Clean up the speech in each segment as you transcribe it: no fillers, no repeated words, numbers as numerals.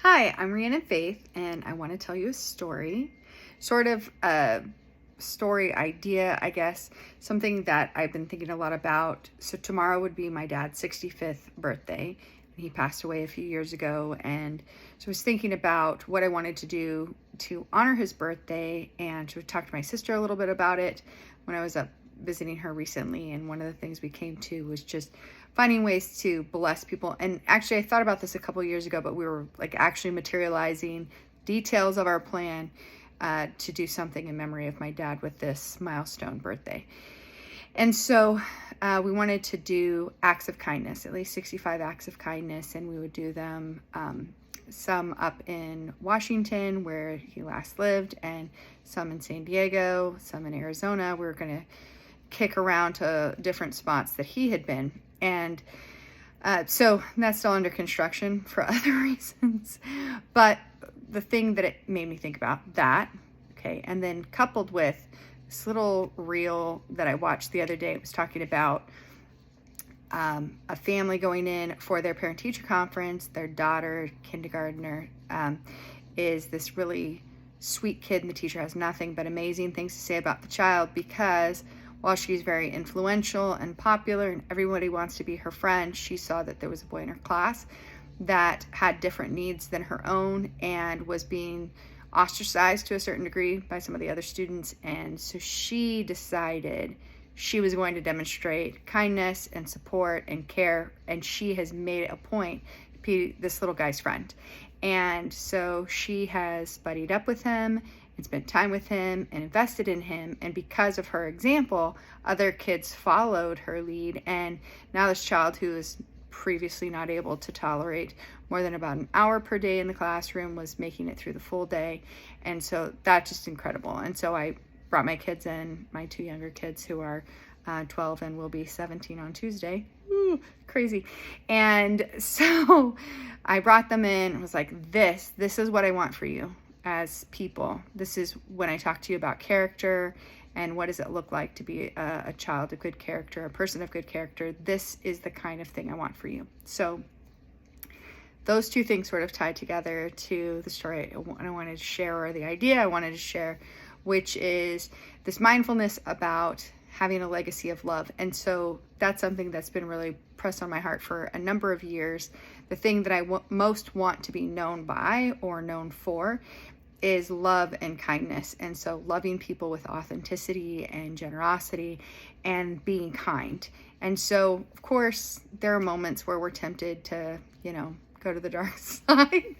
Hi, I'm Rhiannon Faith, and I want to tell you a story, sort of a story idea, I guess, something that I've been thinking a lot about. So, tomorrow would be my dad's 65th birthday. He passed away a few years ago, and so I was thinking about what I wanted to do to honor his birthday, and to talk to my sister a little bit about it when I was up visiting her recently. And one of the things we came to was just finding ways to bless people. And actually, I thought about this a couple years ago, but we were like actually materializing details of our plan to do something in memory of my dad with this milestone birthday. And so we wanted to do acts of kindness, at least 65 acts of kindness, and we would do them some up in Washington where he last lived, and some in San Diego, some in Arizona. We were going to kick around to different spots that he had been. And so that's still under construction for other reasons. But the thing that it made me think about that, okay, and then coupled with this little reel that I watched the other day, it was talking about a family going in for their parent-teacher conference. Their daughter, kindergartner, is this really sweet kid, and the teacher has nothing but amazing things to say about the child because while she's very influential and popular and everybody wants to be her friend, she saw that there was a boy in her class that had different needs than her own and was being ostracized to a certain degree by some of the other students. And so she decided she was going to demonstrate kindness and support and care, and she has made it a point to be this little guy's friend. And so she has buddied up with him and spent time with him and invested in him. And because of her example, other kids followed her lead. And now this child, who is previously not able to tolerate more than about an hour per day in the classroom, was making it through the full day. And so that's just incredible. And so I brought my kids in, my two younger kids who are 12 and will be 17 on Tuesday. Ooh, crazy. And so I brought them in and was like, this is what I want for you as people. This is when I talk to you about character and what does it look like to be a child of good character, a person of good character. This is the kind of thing I want for you. So those two things sort of tied together to the story I wanted to share, or the idea I wanted to share, which is this mindfulness about having a legacy of love. And so that's something that's been really pressed on my heart for a number of years. The thing that I most want to be known by or known for is love and kindness. And so loving people with authenticity and generosity and being kind. And so, of course, there are moments where we're tempted to, go to the dark side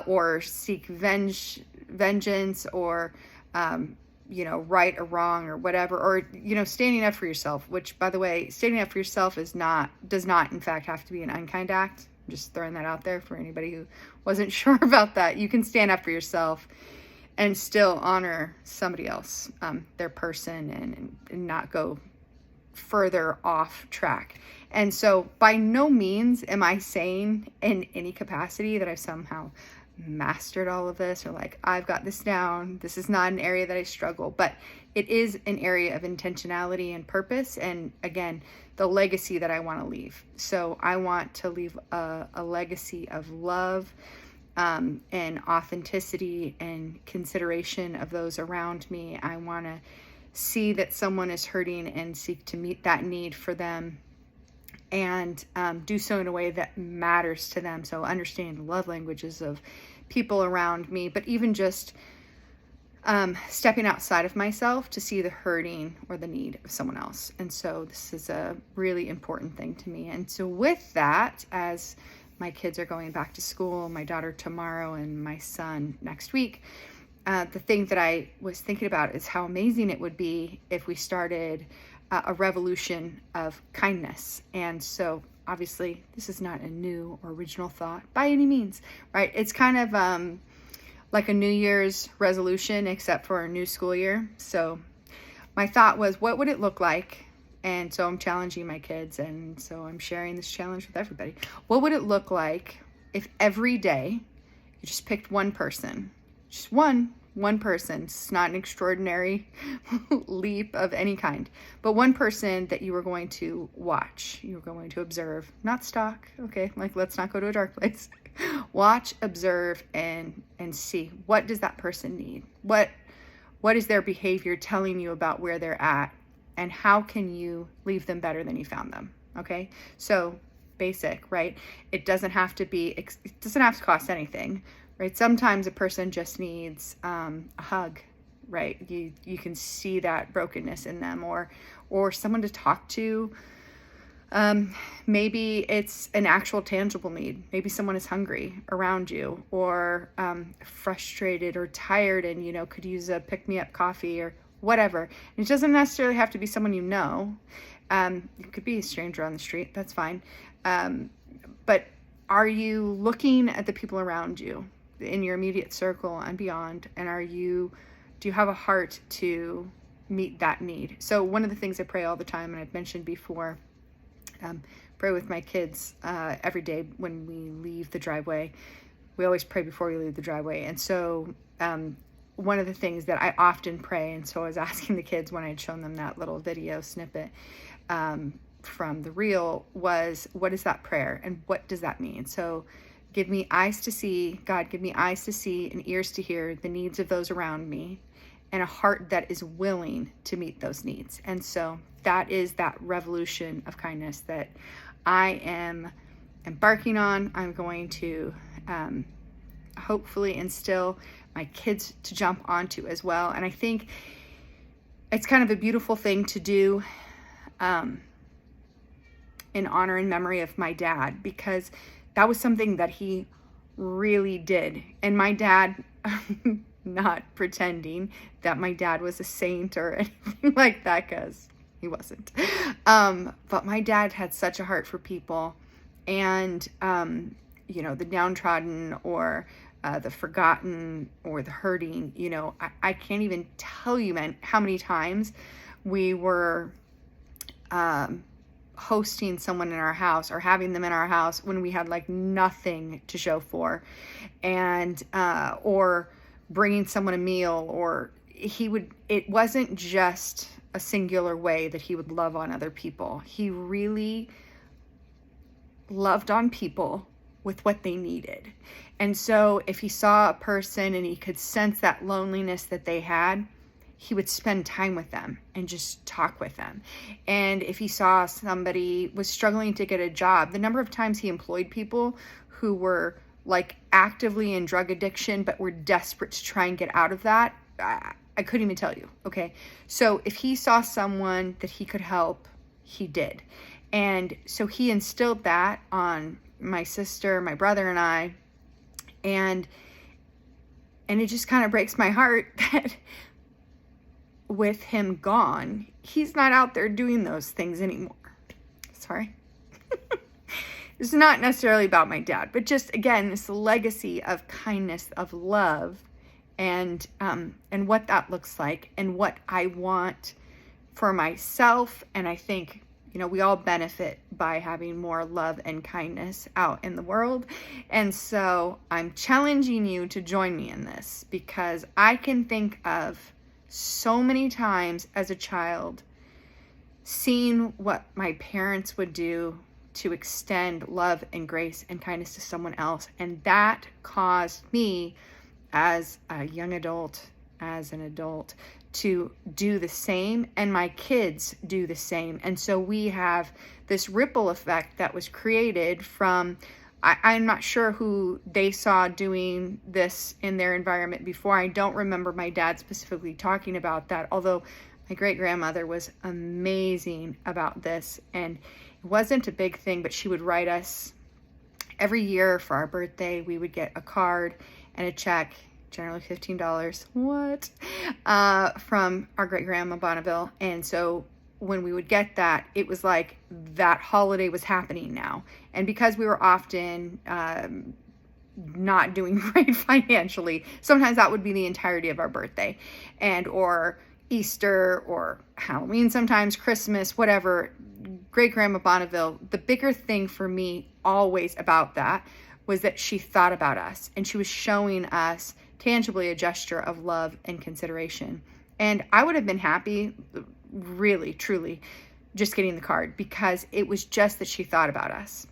or seek vengeance or, right or wrong or whatever, or, standing up for yourself, which, by the way, standing up for yourself does not in fact have to be an unkind act. I'm just throwing that out there for anybody who wasn't sure about that. You can stand up for yourself and still honor somebody else, their person, and not go further off track. And so by no means am I saying in any capacity that I've somehow mastered all of this, or like I've got this down. This is not an area that I struggle, but it is an area of intentionality and purpose, and again, the legacy that I want to leave. So I want to leave a legacy of love and authenticity and consideration of those around me. I want to see that someone is hurting and seek to meet that need for them, and do so in a way that matters to them. So understanding the love languages of people around me, but even just stepping outside of myself to see the hurting or the need of someone else. And so this is a really important thing to me. And so with that, as my kids are going back to school, my daughter tomorrow and my son next week, the thing that I was thinking about is how amazing it would be if we started a revolution of kindness. And so obviously this is not a new or original thought by any means, right? It's kind of like a New Year's resolution, except for a new school year. So my thought was, what would it look like? And so I'm challenging my kids, and so I'm sharing this challenge with everybody. What would it look like if every day you just picked one person, just one person? It's not an extraordinary leap of any kind, but one person that you were going to watch, you were going to observe, not stalk. Okay, like let's not go to a dark place. Watch, observe, and see, what does that person need? What is their behavior telling you about where they're at, and how can you leave them better than you found them? Okay, so basic, right? It doesn't have to cost anything, right? Sometimes a person just needs a hug, right? You can see that brokenness in them, or someone to talk to. Maybe it's an actual tangible need. Maybe someone is hungry around you, or frustrated or tired, and could use a pick-me-up coffee or whatever. And it doesn't necessarily have to be someone you know. It could be a stranger on the street. That's fine. But are you looking at the people around you in your immediate circle and beyond? And do you have a heart to meet that need? So one of the things I pray all the time, and I've mentioned before, pray with my kids every day when we leave the driveway. We always pray before we leave the driveway. And so one of the things that I often pray, and so I was asking the kids when I had shown them that little video snippet from the reel, was, what is that prayer and what does that mean? So give me eyes to see, God, give me eyes to see and ears to hear the needs of those around me, and a heart that is willing to meet those needs. And so that is that revolution of kindness that I am embarking on. I'm going to hopefully instill my kids to jump onto as well. And I think it's kind of a beautiful thing to do in honor and memory of my dad, because that was something that he really did. And my dad, not pretending that my dad was a saint or anything like that, because he wasn't. But my dad had such a heart for people, and the downtrodden, or the forgotten, or the hurting. I can't even tell you, man, how many times we were hosting someone in our house, or having them in our house when we had like nothing to show for, and or bringing someone a meal, or it wasn't just a singular way that he would love on other people. He really loved on people with what they needed. And so if he saw a person and he could sense that loneliness that they had, he would spend time with them and just talk with them. And if he saw somebody was struggling to get a job, the number of times he employed people who were like actively in drug addiction but were desperate to try and get out of that, I couldn't even tell you. Okay, so if he saw someone that he could help, he did. And so he instilled that on my sister, my brother, and I. And it just kind of breaks my heart that with him gone, he's not out there doing those things anymore. Sorry. It's not necessarily about my dad, but just, again, this legacy of kindness, of love, and what that looks like, and what I want for myself. And I think, we all benefit by having more love and kindness out in the world. And so I'm challenging you to join me in this, because I can think of so many times as a child seeing what my parents would do to extend love and grace and kindness to someone else. And that caused me as a young adult, as an adult, to do the same, and my kids do the same. And so we have this ripple effect that was created from, I'm not sure who they saw doing this in their environment before. I don't remember my dad specifically talking about that, although my great-grandmother was amazing about this. And it wasn't a big thing, but she would write us every year for our birthday. We would get a card and a check, generally $15, from our great-grandma Bonneville. And so when we would get that, it was like that holiday was happening now. And because we were often not doing great financially, sometimes that would be the entirety of our birthday, and or Easter or Halloween, sometimes Christmas, whatever. Great-grandma Bonneville, the bigger thing for me always about that was that she thought about us, and she was showing us tangibly a gesture of love and consideration. And I would have been happy, really, truly, just getting the card, because it was just that she thought about us.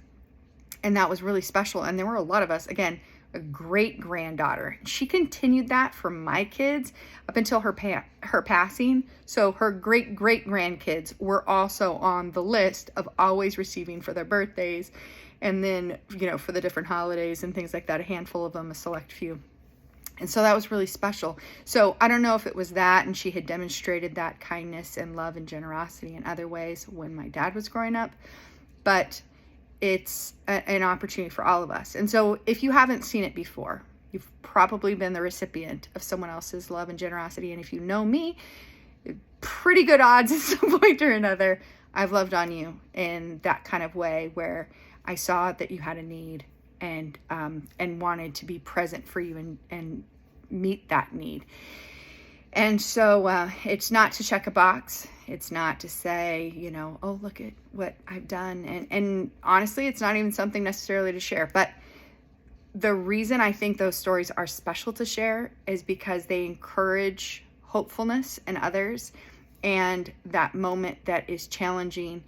And that was really special. And there were a lot of us, again, a great granddaughter. She continued that for my kids up until her passing. So her great grandkids were also on the list of always receiving for their birthdays. And then, for the different holidays and things like that, a handful of them, a select few. And so that was really special. So I don't know if it was that, and she had demonstrated that kindness and love and generosity in other ways when my dad was growing up, but it's an opportunity for all of us. And so if you haven't seen it before, you've probably been the recipient of someone else's love and generosity. And if you know me, pretty good odds at some point or another, I've loved on you in that kind of way where I saw that you had a need and wanted to be present for you and meet that need. And so it's not to check a box. It's not to say, oh, look at what I've done. And honestly, it's not even something necessarily to share. But the reason I think those stories are special to share is because they encourage hopefulness in others, and that moment that is challenging,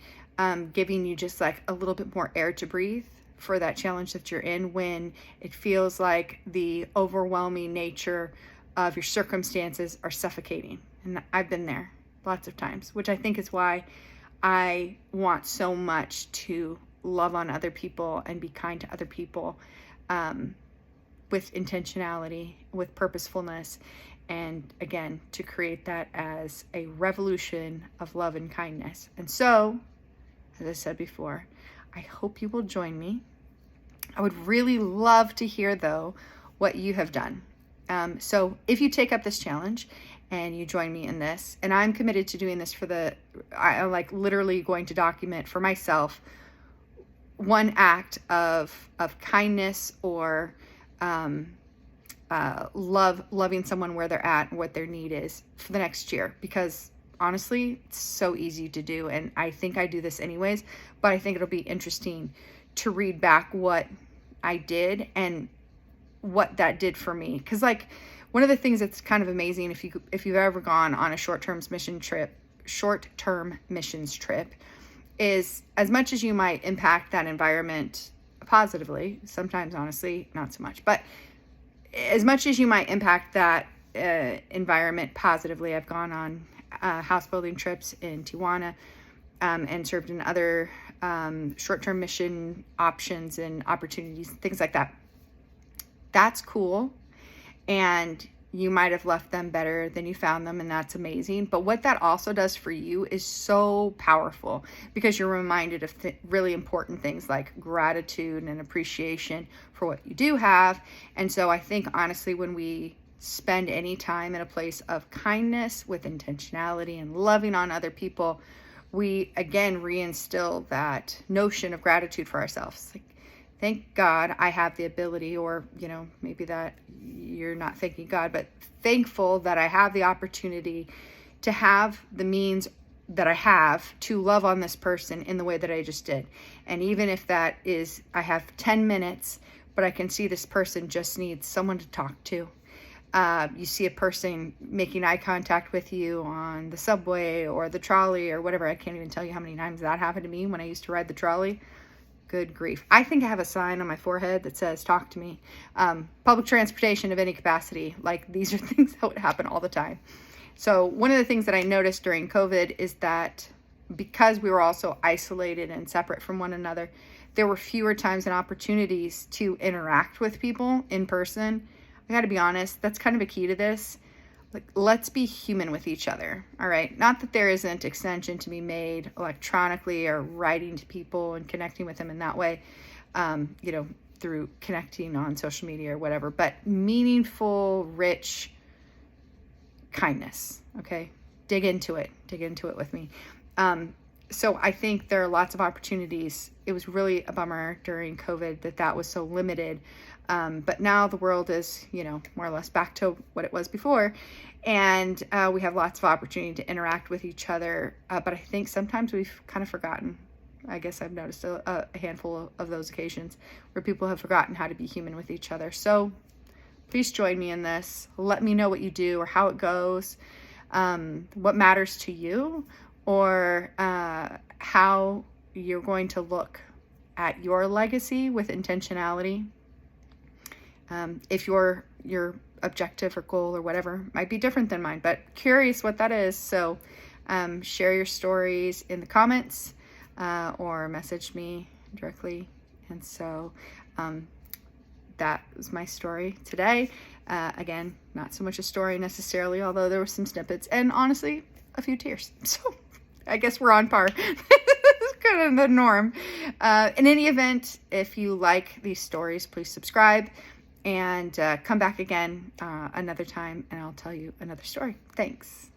giving you just like a little bit more air to breathe for that challenge that you're in when it feels like the overwhelming nature of your circumstances are suffocating. And I've been there lots of times, which I think is why I want so much to love on other people and be kind to other people, with intentionality, with purposefulness, and again, to create that as a revolution of love and kindness. And so, as I said before, I hope you will join me. I would really love to hear, though, what you have done. So if you take up this challenge and you join me in this, and I'm committed to doing this I'm like literally going to document for myself one act of kindness or loving someone where they're at and what their need is for the next year, because honestly, it's so easy to do. And I think I do this anyways, but I think it'll be interesting to read back what I did and what that did for me. Because like one of the things that's kind of amazing, if you've ever gone on a short-term missions trip, is as much as you might impact that environment positively, sometimes honestly not so much, but as much as you might impact that environment positively, I've gone on house building trips in Tijuana, and served in other short-term mission options and opportunities, things like that. That's cool. And you might have left them better than you found them, and that's amazing. But what that also does for you is so powerful, because you're reminded of really important things like gratitude and appreciation for what you do have. And so I think honestly, when we spend any time in a place of kindness with intentionality and loving on other people, we again reinstill that notion of gratitude for ourselves. Like, thank God I have the ability, or, maybe that you're not thanking God, but thankful that I have the opportunity to have the means that I have to love on this person in the way that I just did. And even if that is, I have 10 minutes, but I can see this person just needs someone to talk to. You see a person making eye contact with you on the subway or the trolley or whatever. I can't even tell you how many times that happened to me when I used to ride the trolley. Good grief. I think I have a sign on my forehead that says, talk to me. Public transportation of any capacity. Like, these are things that would happen all the time. So one of the things that I noticed during COVID is that because we were also isolated and separate from one another, there were fewer times and opportunities to interact with people in person. I got to be honest, that's kind of a key to this. Like, let's be human with each other, all right? Not that there isn't extension to be made electronically or writing to people and connecting with them in that way, through connecting on social media or whatever, but meaningful, rich kindness, okay? Dig into it with me. So I think there are lots of opportunities. It was really a bummer during COVID that was so limited. But now the world is, more or less back to what it was before. And we have lots of opportunity to interact with each other. But I think sometimes we've kind of forgotten. I guess I've noticed a handful of those occasions where people have forgotten how to be human with each other. So please join me in this. Let me know what you do or how it goes, what matters to you, or how you're going to look at your legacy with intentionality. If your objective or goal or whatever might be different than mine, but curious what that is. So share your stories in the comments or message me directly. And so that was my story today. Again, not so much a story necessarily, although there were some snippets and honestly a few tears. So I guess we're on par. It's kind of the norm. In any event, if you like these stories, please subscribe and come back again another time and I'll tell you another story. Thanks.